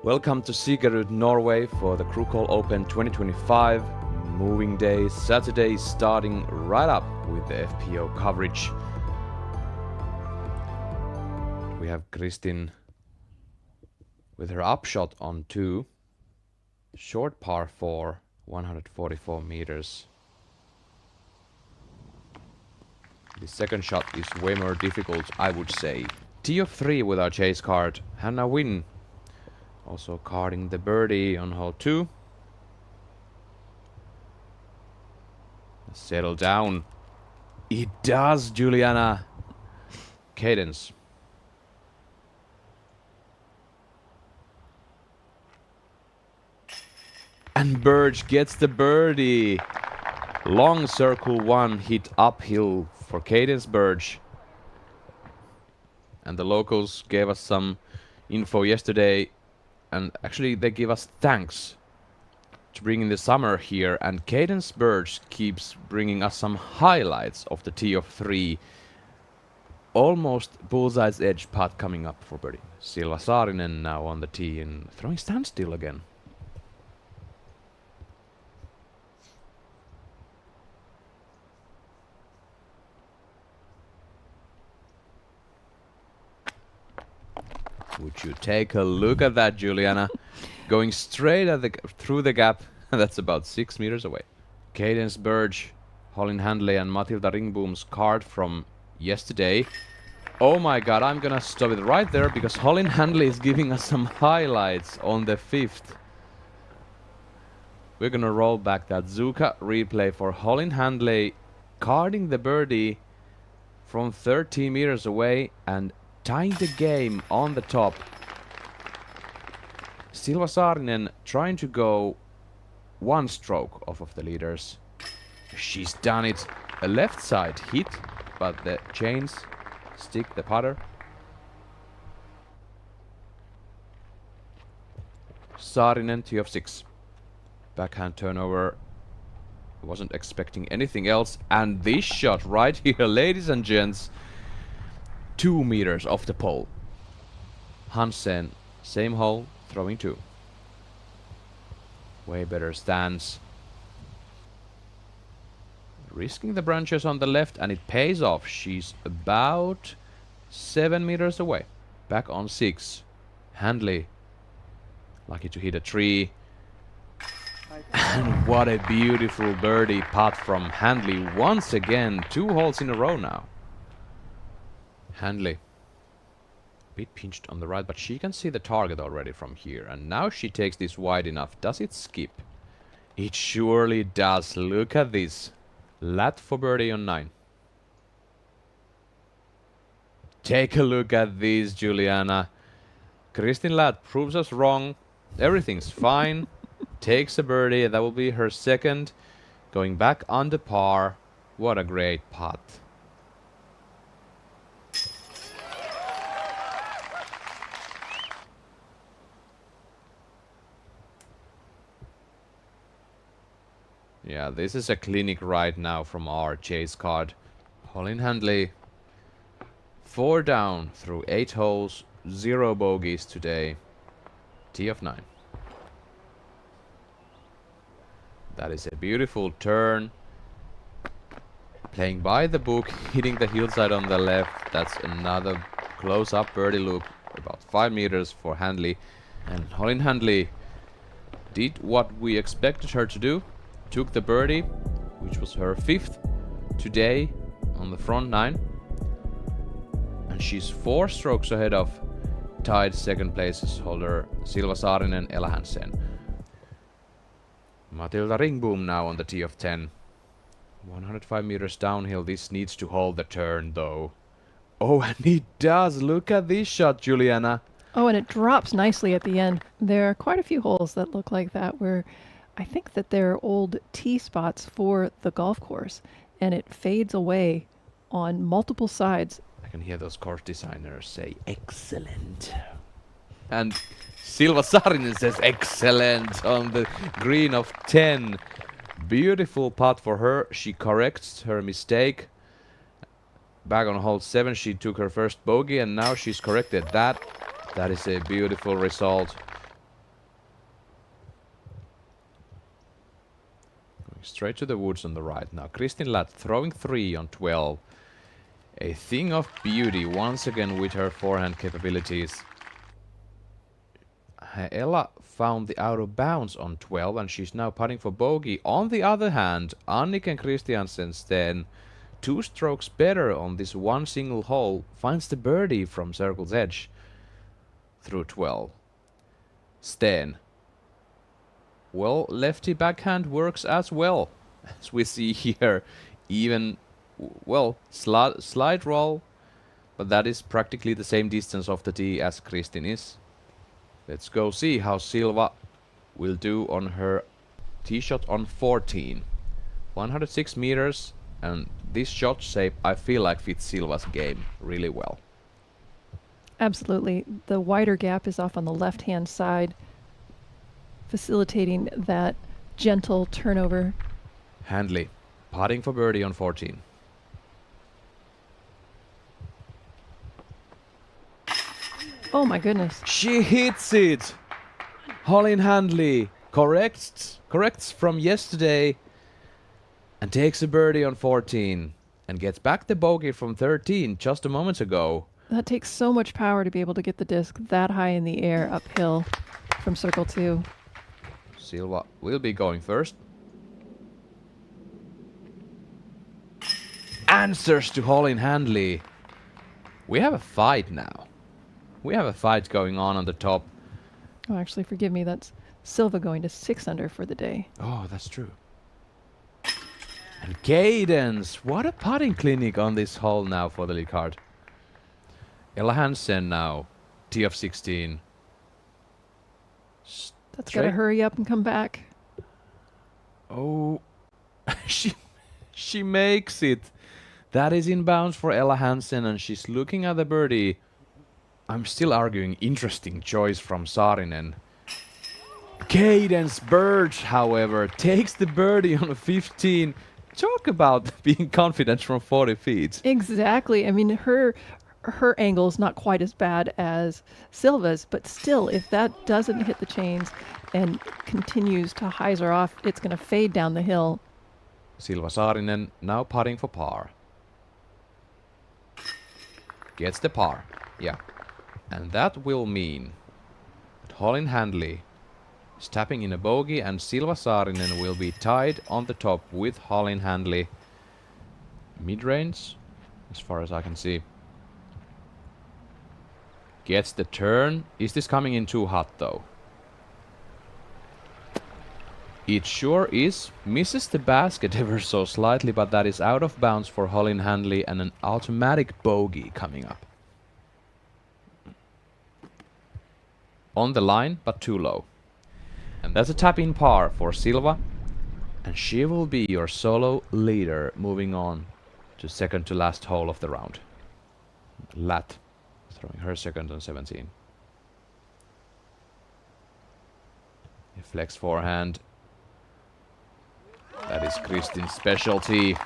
Welcome to Sigerud, Norway for the Krokhol Open 2025. Moving day Saturday starting right up with the FPO coverage. We have Kristin with her upshot on 2. Short par 4, 144 meters. The second shot is way more difficult, I would say. Tee of 3 with our chase card. Hannah Wynn also carding the birdie on hole 2. Settle down. It does, Juliana. Cadence. And Birch gets the birdie. Long circle 1 hit uphill for Cadence Birch. And the locals gave us some info yesterday. And actually they give us thanks to bringing the summer here, and Cadence Birch keeps bringing us some highlights of the tee of 3. Almost bullseye's edge putt coming up for birdie. Silva Saarinen now on the tee and throwing standstill again. Would you take a look at that, Juliana? Going straight at through the gap. That's about 6 meters away. Cadence Birch, Colin Handley and Matilda Ringboom's card from yesterday. Oh my god, I'm gonna stop it right there because Colin Handley is giving us some highlights on the 5th. We're gonna roll back that Zuka replay for Colin Handley carding the birdie from 13 meters away and tying the game on the top. Silva Saarinen trying to go 1 stroke off of the leaders. She's done it. A left side hit, but the chains stick the putter. Saarinen, tee of 6. Backhand turnover. Wasn't expecting anything else. And this shot right here, ladies and gents. 2 meters off the pole. Hansen, same hole, throwing 2. Way better stance. Risking the branches on the left, and it pays off. She's about 7 meters away. Back on 6. Handley, lucky to hit a tree. And what a beautiful birdie putt from Handley. Once again, 2 holes in a row now. Handley, a bit pinched on the right, but she can see the target already from here. And now she takes this wide enough. Does it skip? It surely does. Look at this. Lat for birdie on 9. Take a look at this, Juliana. Kristin Lat proves us wrong. Everything's fine. Takes a birdie. That will be her second. Going back under par. What a great putt. Yeah, this is a clinic right now from our chase card. Colin Handley, 4 down through 8 holes, 0 bogeys today. Tee of 9. That is a beautiful turn. Playing by the book, hitting the hillside on the left. That's another close-up birdie loop, about 5 meters for Handley. And Colin Handley did what we expected her to do. Took the birdie, which was her 5th today on the front 9. And she's 4 strokes ahead of tied second place holder Silva Saarinen and Ella Hansen. Matilda Ringboom now on the tee of 10. 105 meters downhill. This needs to hold the turn though. Oh, and it does. Look at this shot, Juliana. Oh, and it drops nicely at the end. There are quite a few holes that look like that where I think that they're old tee spots for the golf course, and it fades away on multiple sides. I can hear those course designers say, excellent. And Silva Saarinen says, excellent on the green of 10. Beautiful putt for her. She corrects her mistake. Back on hole 7, she took her first bogey, and now she's corrected that. That is a beautiful result. straight to the woods on the right. Now Kristin Ladd throwing 3 on 12. A thing of beauty once again with her forehand capabilities. Ella found the out of bounds on 12 and she's now putting for bogey. On the other hand, Anniken Christiansen, 2 strokes better on this one single hole, finds the birdie from circle's edge through 12. Sten. Well, lefty backhand works as well, as we see here. Even, well, slide roll, but that is practically the same distance off the tee as Kristin is. Let's go see how Silva will do on her tee shot on 14. 106 meters, and this shot shape I feel like fits Silva's game really well. Absolutely. The wider gap is off on the left-hand side, facilitating that gentle turnover. Handley, putting for birdie on 14. Oh my goodness. She hits it! Holyn Handley corrects from yesterday and takes a birdie on 14 and gets back the bogey from 13 just a moment ago. That takes so much power to be able to get the disc that high in the air uphill from circle 2. Silva will be going first. Answers to Holyn Handley. We have a fight now. We have a fight going on the top. Oh, actually, forgive me. That's Silva going to 6 under for the day. Oh, that's true. And Cadence. What a putting clinic on this hole now for the lead card. Ella Hansen now. Tee of 16. That's got to hurry up and come back. Oh, she makes it. That is inbounds for Ella Hansen, and she's looking at the birdie. I'm still arguing interesting choice from Saarinen. Cadence Bird, however, takes the birdie on 15. Talk about being confident from 40 feet. Exactly. I mean, her angle is not quite as bad as Silva's, but still, if that doesn't hit the chains and continues to hyzer off, it's going to fade down the hill. Silva Saarinen now putting for par. Gets the par. Yeah. And that will mean that Holyn Handley is tapping in a bogey and Silva Saarinen will be tied on the top with Holyn Handley. Mid-range, as far as I can see. Gets the turn. Is this coming in too hot though? It sure is. Misses the basket ever so slightly, but that is out of bounds for Holyn Handley and an automatic bogey coming up. On the line, but too low. And that's a tap-in par for Silva. And she will be your solo leader moving on to second to last hole of the round. Lat throwing her second on 17. A flex forehand. That is Kristin's specialty.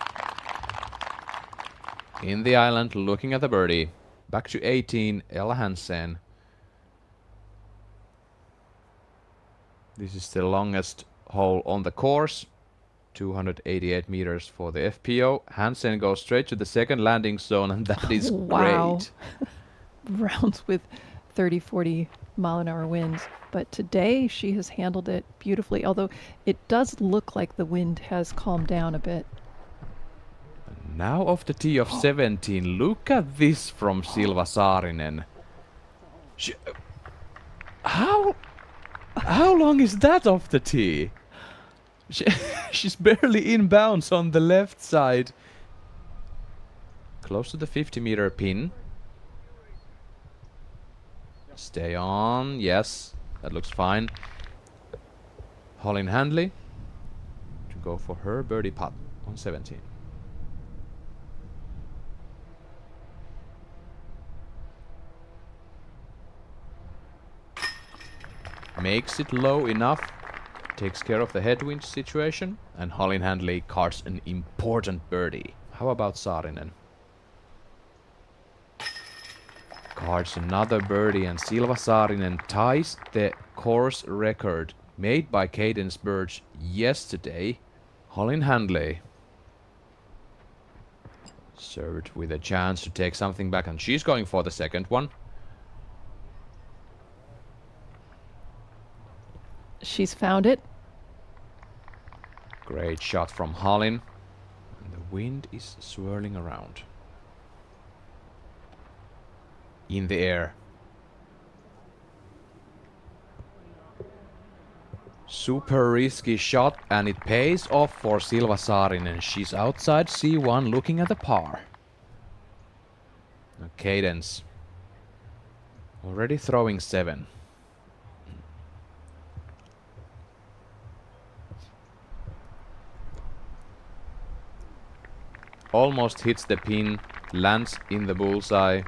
In the island, looking at the birdie. Back to 18, Ella Hansen. This is the longest hole on the course. 288 meters for the FPO. Hansen goes straight to the second landing zone, and that is wow. great. Rounds with 30, 40 mile an hour winds. But today she has handled it beautifully, although it does look like the wind has calmed down a bit. And now off the tee of 17. Look at this from Silva Saarinen. How long is that off the tee? She's barely inbounds on the left side. Close to the 50-meter pin. Stay on. Yes, that looks fine. Holyn Handley to go for her birdie putt on 17. Makes it low enough, takes care of the headwind situation, and Holyn Handley cards an important birdie. How about Saarinen? Cards another birdie, and Silva Saarinen ties the course record made by Cadence Birch yesterday. Holin Handley served with a chance to take something back, and she's going for the second one. She's found it. Great shot from Holin. And the wind is swirling around. In the air. Super risky shot, and it pays off for Silva Saarinen. She's outside C1 looking at the par. Now Cadence already throwing 7. Almost hits the pin, lands in the bullseye.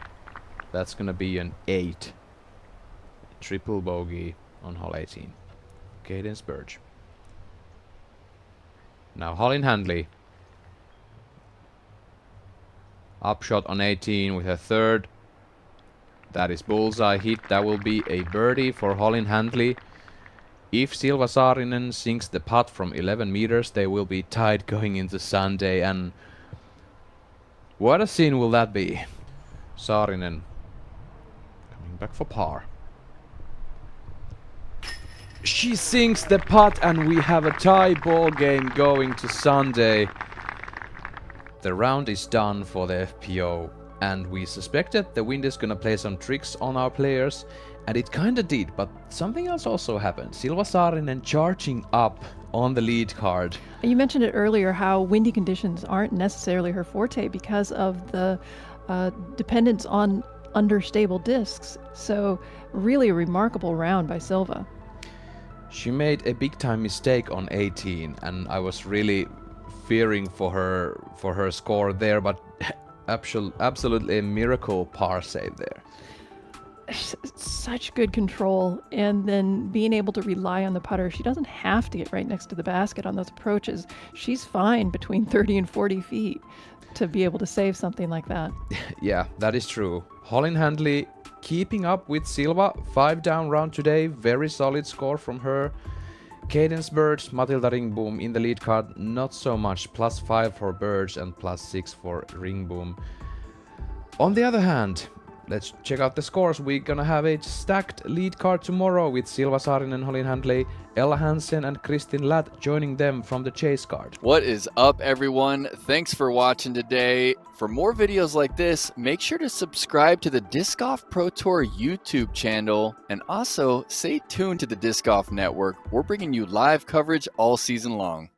That's gonna be an 8. Triple bogey on hole 18. Cadence Burge. Now Holin Handley. Upshot on 18 with her third. That is bullseye hit. That will be a birdie for Holin Handley. If Silva Saarinen sinks the putt from 11 meters, they will be tied going into Sunday, and what a scene will that be? Saarinen coming back for par. She sinks the putt, and we have a tie ball game going to Sunday. The round is done for the FPO, and we suspected the wind is gonna play some tricks on our players, and it kinda did, but something else also happened. Silva Saarinen charging up on the lead card. You mentioned it earlier how windy conditions aren't necessarily her forte because of the dependence on understable discs. So really a remarkable round by Silva. She made a big time mistake on 18, and I was really fearing for her score there, but absolutely a miracle par save there. Such good control, and then being able to rely on the putter. She doesn't have to get right next to the basket on those approaches. She's fine between 30 and 40 feet to be able to save something like that. Yeah, that is true. Holin Handley keeping up with Silva. 5 down round today. Very solid score from her. Cadence Birds, Matilda Ringboom in the lead card. Not so much. +5 for Birds and +6 for Ringboom. On the other hand, let's check out the scores. We're gonna have a stacked lead card tomorrow with Silva Saarinen, Holin Handley, Ella Hansen and Kristin Ladd joining them from the chase card. What is up, everyone? Thanks for watching today. For more videos like this, make sure to subscribe to the Disc Golf Pro Tour YouTube channel, and also stay tuned to the Disc Golf Network. We're bringing you live coverage all season long.